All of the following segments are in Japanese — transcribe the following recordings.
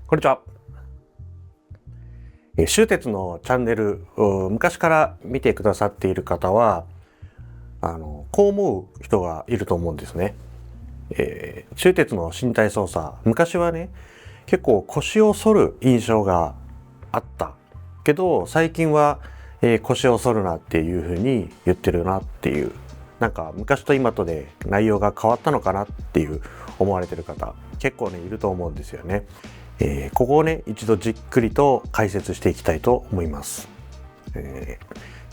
こんにちは。終鉄のチャンネル、昔から見てくださっている方は、こう思う人がいると思うんですね。終鉄の身体操作、昔はね、結構腰を反る印象があったけど、最近は、腰を反るなっていう風に言ってるなっていう、なんか昔と今とで内容が変わったのかなっていう思われてる方、結構ね、いると思うんですよね。ここをね、一度じっくりと解説していきたいと思います。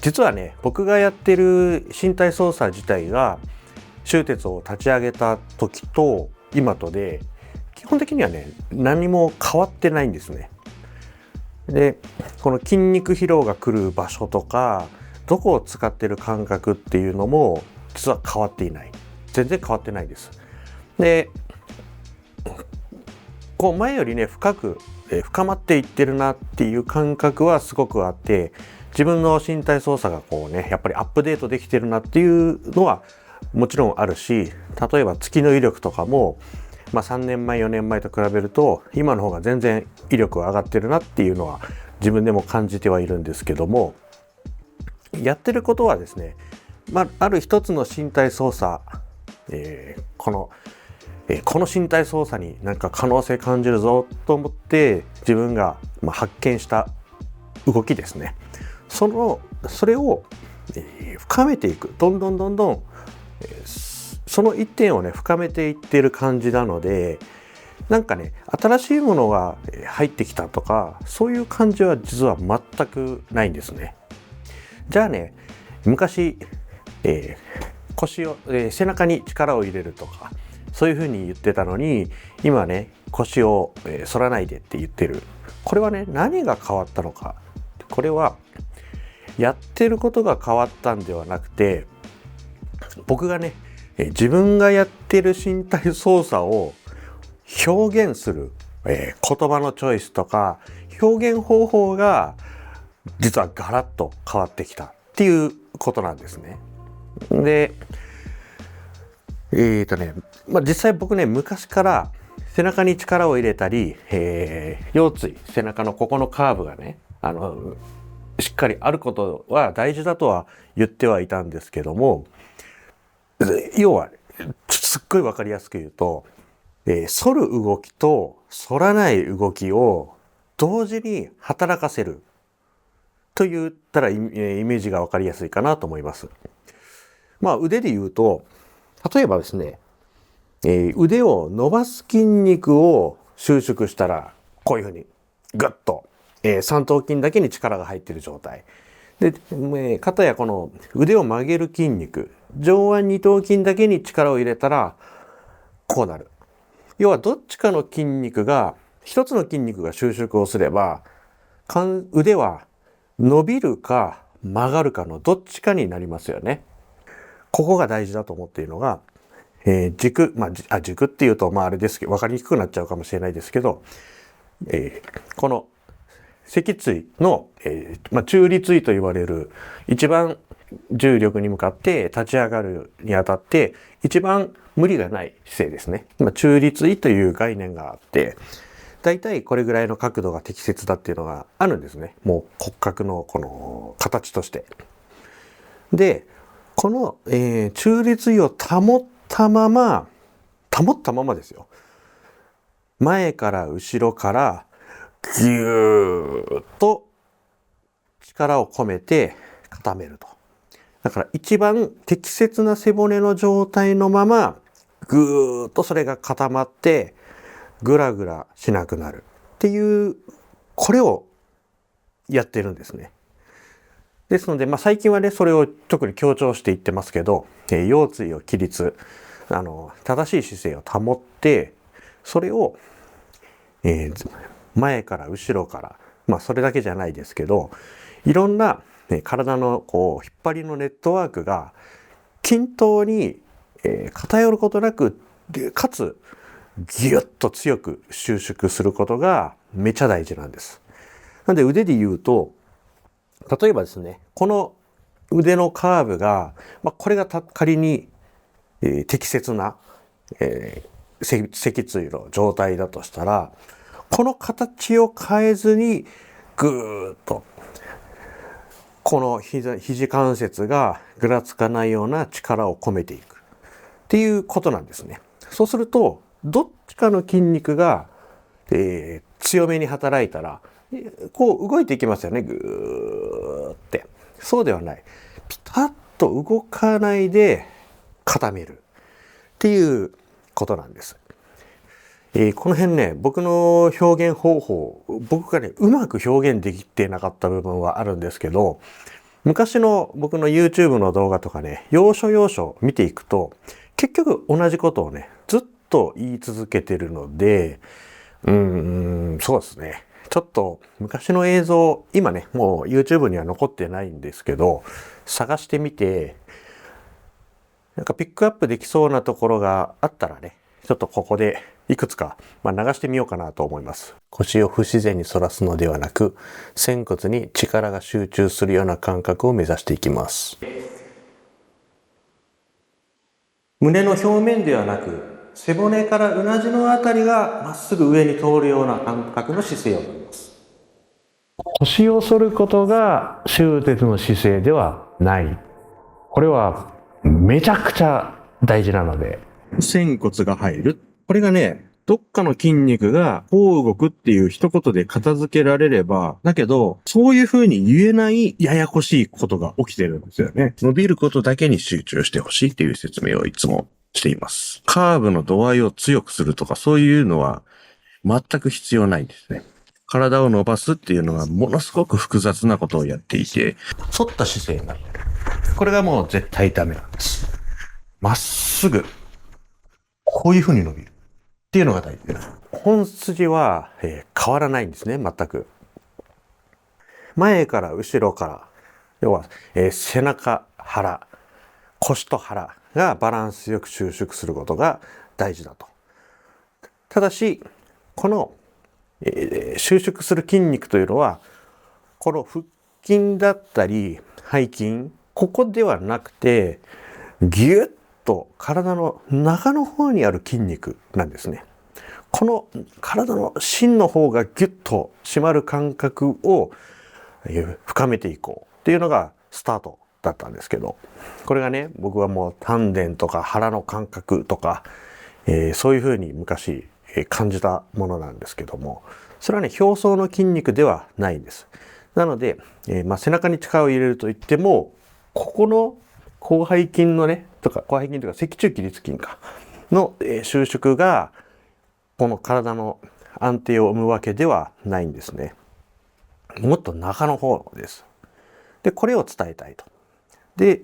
実はね、僕がやってる身体操作自体が終鉄を立ち上げた時と今とで基本的にはね、何も変わってないんですね。で、この筋肉疲労が来る場所とか、どこを使ってる感覚っていうのも実は変わっていない。全然変わってないです。で、こう前よりね深まっていってるなっていう感覚はすごくあって、自分の身体操作がこうねやっぱりアップデートできてるなっていうのはもちろんあるし、例えば突きの威力とかも、3年前4年前と比べると今の方が全然威力が上がってるなっていうのは自分でも感じてはいるんですけども、やってることはですね、ある一つの身体操作、この身体操作になんか可能性感じるぞと思って自分が発見した動きですね。それを深めていく、どんどんその一点をね深めていっている感じなので、なんかね新しいものが入ってきたとかそういう感じは実は全くないんですね。じゃあね、昔、腰を、背中に力を入れるとかそういうふうに言ってたのに、今ね腰を反らないでって言ってる。これはね、何が変わったのか。これはやってることが変わったんではなくて、僕がね自分がやってる身体操作を表現する、言葉のチョイスとか表現方法が実はガラッと変わってきたっていうことなんですね。で、実際僕ね昔から背中に力を入れたり、腰椎、背中のここのカーブがねしっかりあることは大事だとは言ってはいたんですけども、要はすっごい分かりやすく言うと、反る動きと反らない動きを同時に働かせると言ったらイメージが分かりやすいかなと思います。腕で言うと、例えばですね、腕を伸ばす筋肉を収縮したらこういうふうにグッと、三頭筋だけに力が入っている状態で、肩やこの腕を曲げる筋肉、上腕二頭筋だけに力を入れたらこうなる。要はどっちかの筋肉が、一つの筋肉が収縮をすれば腕は伸びるか曲がるかのどっちかになりますよね。ここが大事だと思っているのが、軸っていうとあれですけど分かりにくくなっちゃうかもしれないですけど、この脊椎の、中立位と言われる一番重力に向かって立ち上がるにあたって一番無理がない姿勢ですね。中立位という概念があって、だいたいこれぐらいの角度が適切だっていうのがあるんですね。もう骨格のこの形として。で、この、中立位を保ったままですよ。前から後ろからぎゅーっと力を込めて固めると。だから一番適切な背骨の状態のままぐーっとそれが固まってグラグラしなくなるっていう、これをやってるんですね。ですので、最近はねそれを特に強調していってますけど、腰椎を起立、正しい姿勢を保って、それを、前から後ろから、それだけじゃないですけど、いろんな、体のこう引っ張りのネットワークが均等に、偏ることなく、かつギュッと強く収縮することがめちゃ大事なんです。なんで腕で言うと、例えばですね、この腕のカーブが、これが仮に、適切な、脊椎の状態だとしたら、この形を変えずにぐーっとこの肘関節がぐらつかないような力を込めていくっていうことなんですね。そうするとどっちかの筋肉が、強めに働いたらこう動いていきますよね、ぐーって。そうではない、ピタッと動かないで固めるっていうことなんです。この辺ね、僕の表現方法、僕がね、うまく表現できてなかった部分はあるんですけど、昔の僕の YouTube の動画とかね、要所要所見ていくと、結局同じことをね、ずっと言い続けてるので、そうですね。ちょっと昔の映像、今ね、もう YouTube には残ってないんですけど、探してみて、なんかピックアップできそうなところがあったらね、ちょっとここでいくつか、流してみようかなと思います。腰を不自然に反らすのではなく、仙骨に力が集中するような感覚を目指していきます。胸の表面ではなく、背骨からうなじのあたりがまっすぐ上に通るような感覚の姿勢をとります。腰を反ることが終節の姿勢ではない。これはめちゃくちゃ大事なので。仙骨が入る。これがね、どっかの筋肉がこう動くっていう一言で片付けられれば、だけど、そういう風に言えないややこしいことが起きてるんですよね。伸びることだけに集中してほしいっていう説明をいつもしています。カーブの度合いを強くするとかそういうのは全く必要ないんですね。体を伸ばすっていうのはものすごく複雑なことをやっていて、反った姿勢になる。これがもう絶対ダメなんです。まっすぐ、こういう風に伸びるっていうのが大事です。本筋は、変わらないんですね、全く。前から後ろから、要は、背中、腹、腰と腹がバランスよく収縮することが大事だと。ただし、この、収縮する筋肉というのは、この腹筋だったり背筋、ここではなくて、ぎゅっと体の中の方にある筋肉なんですね。この体の芯の方がギュッと締まる感覚を深めていこうっていうのがスタートだったんですけど、これがね、僕はもう丹田とか腹の感覚とか、そういうふうに昔感じたものなんですけども、それはね、表層の筋肉ではないんです。なので、背中に力を入れると言っても、ここの広背筋のね、広背筋とか脊柱起立筋かの、収縮がこの体の安定を生むわけではないんですね。もっと中の方です。で、これを伝えたいと。で、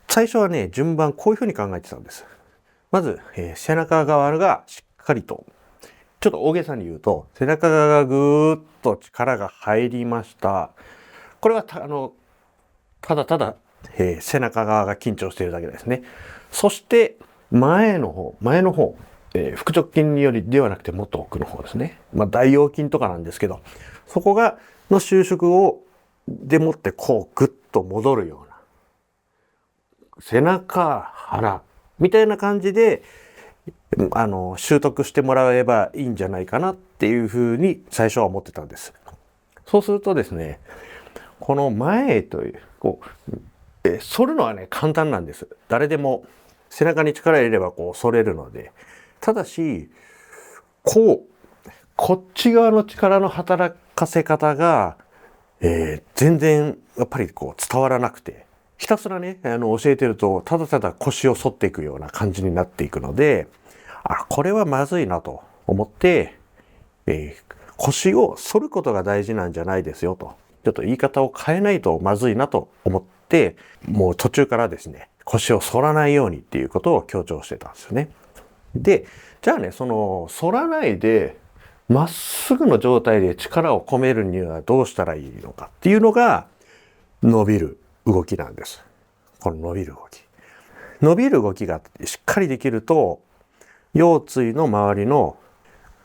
最初はね、順番こういうふうに考えてたんです。まず、背中側がしっかりと、ちょっと大げさに言うと、背中側がぐーっと力が入りました。これはただただ、背中側が緊張しているだけですね。そして前の方、腹直筋によりではなくてもっと奥の方ですね。大腰筋とかなんですけど、そこがの収縮をでもってこうグッと戻るような背中、腹みたいな感じで習得してもらえばいいんじゃないかなっていうふうに最初は思ってたんです。そうするとですね、この前という反るのはね簡単なんです。誰でも背中に力入れればこう反れるので、ただしこっち側の力の働かせ方が、全然やっぱりこう伝わらなくて、ひたすらね教えてるとただただ腰を反っていくような感じになっていくので、これはまずいなと思って、腰を反ることが大事なんじゃないですよと、ちょっと言い方を変えないとまずいなと思って、もう途中からですね、腰を反らないようにっていうことを強調してたんですよね。で、じゃあね、その反らないでまっすぐの状態で力を込めるにはどうしたらいいのかっていうのが伸びる動きなんです。この伸びる動き。伸びる動きがしっかりできると、腰椎の周りの、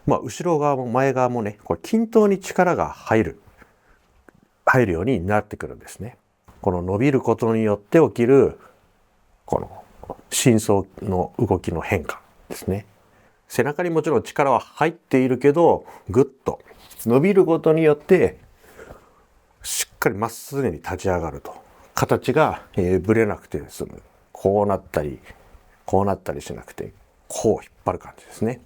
後ろ側も前側もね、これ均等に力が入るようになってくるんですね。この伸びることによって起きるこの深層の動きの変化ですね。背中にもちろん力は入っているけど、ぐっと伸びることによってしっかりまっすぐに立ち上がると、形が、ぶれなくて済む。こうなったりこうなったりしなくて、こう引っ張る感じですね。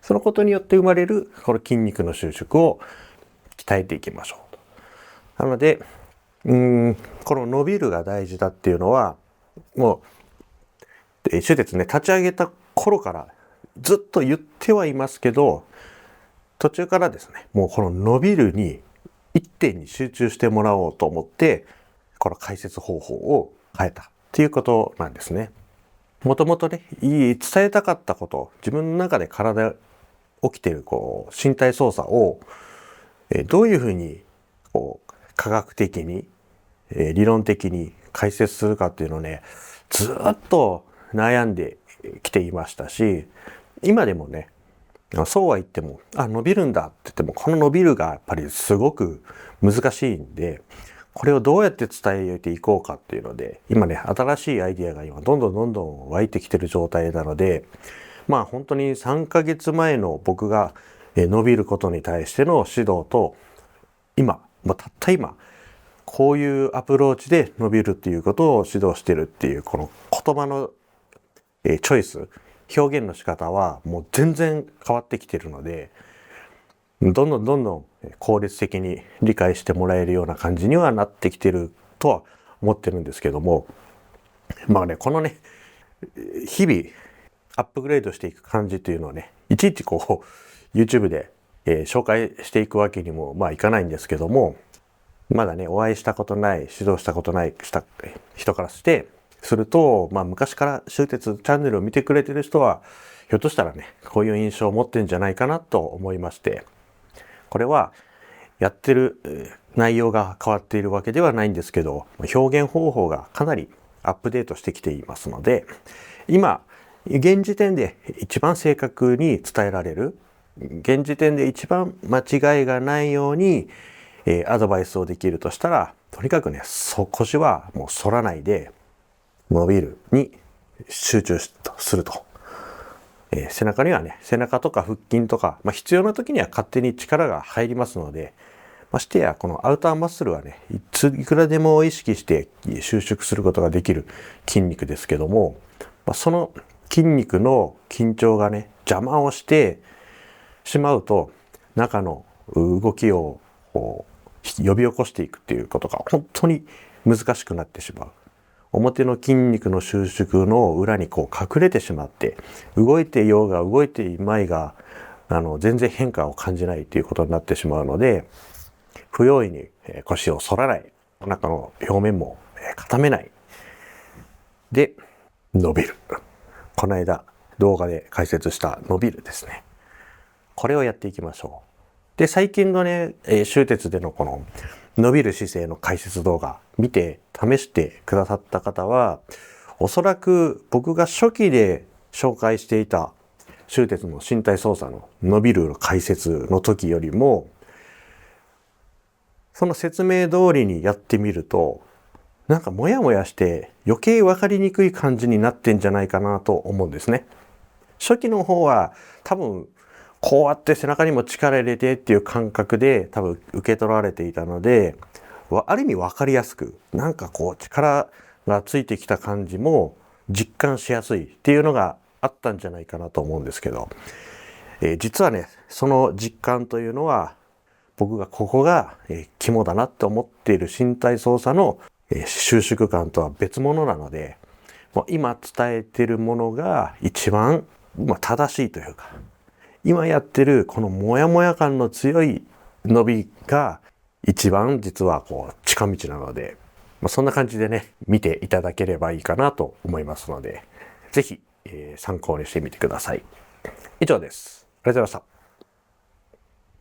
そのことによって生まれるこの筋肉の収縮を鍛えていきましょうと。なのでこの伸びるが大事だっていうのはもう手術ね、立ち上げた頃からずっと言ってはいますけど、途中からですね、もうこの伸びるに一点に集中してもらおうと思って、この解説方法を変えたっていうことなんですね。もともとね、伝えたかったこと、自分の中で体起きているこう身体操作をどういうふうにこう科学的に理論的に解説するかっていうのをね、ずっと悩んできていましたし、今でもね、そうは言っても伸びるんだって言っても、この伸びるがやっぱりすごく難しいんで、これをどうやって伝えていこうかっていうので、今ね、新しいアイディアが今どんどん湧いてきてる状態なので、まあ本当に3ヶ月前の僕が伸びることに対しての指導と、今、たった今こういうアプローチで伸びるっていうことを指導してるっていう、この言葉のチョイス、表現の仕方はもう全然変わってきてるので、どんどん効率的に理解してもらえるような感じにはなってきてるとは思ってるんですけども、まあね、このね、日々アップグレードしていく感じというのをね、いちいちこう YouTube で、紹介していくわけにもいかないんですけども、まだね、お会いしたことない、指導したことない人からすると、昔から終鉄チャンネルを見てくれてる人は、ひょっとしたらね、こういう印象を持ってんじゃないかなと思いまして、これはやってる内容が変わっているわけではないんですけど、表現方法がかなりアップデートしてきていますので、今、現時点で一番正確に伝えられる、現時点で一番間違いがないように、アドバイスをできるとしたら、とにかくね、腰はもう反らないで、伸びるに集中すると。背中にはね、背中とか腹筋とか、必要な時には勝手に力が入りますので、ましてやこのアウターマッスルはね、いくらでも意識して収縮することができる筋肉ですけども、その筋肉の緊張がね、邪魔をしてしまうと、中の動きを呼び起こしていくっていうことが本当に難しくなってしまう。表の筋肉の収縮の裏にこう隠れてしまって、動いていようが動いていまいが全然変化を感じないということになってしまうので、不用意に腰を反らない、お腹の表面も固めないで伸びる。この間動画で解説した伸びるですね。これをやっていきましょう。で、最近のね、終鉄でのこの伸びる姿勢の解説動画見て試してくださった方は、おそらく僕が初期で紹介していた終鉄の身体操作の伸びる解説の時よりも、その説明通りにやってみると、なんかモヤモヤして余計分かりにくい感じになってんじゃないかなと思うんですね。初期の方は多分こうやって背中にも力入れてっていう感覚で多分受け取られていたので、ある意味分かりやすく、なんかこう力がついてきた感じも実感しやすいっていうのがあったんじゃないかなと思うんですけど、実はね、その実感というのは僕がここが肝だなって思っている身体操作の収縮感とは別物なので、もう今伝えてるものが一番正しいというか、今やってるこのモヤモヤ感の強い伸びが一番実はこう近道なので、そんな感じでね、見ていただければいいかなと思いますので、ぜひ参考にしてみてください。以上です。ありがとうございました。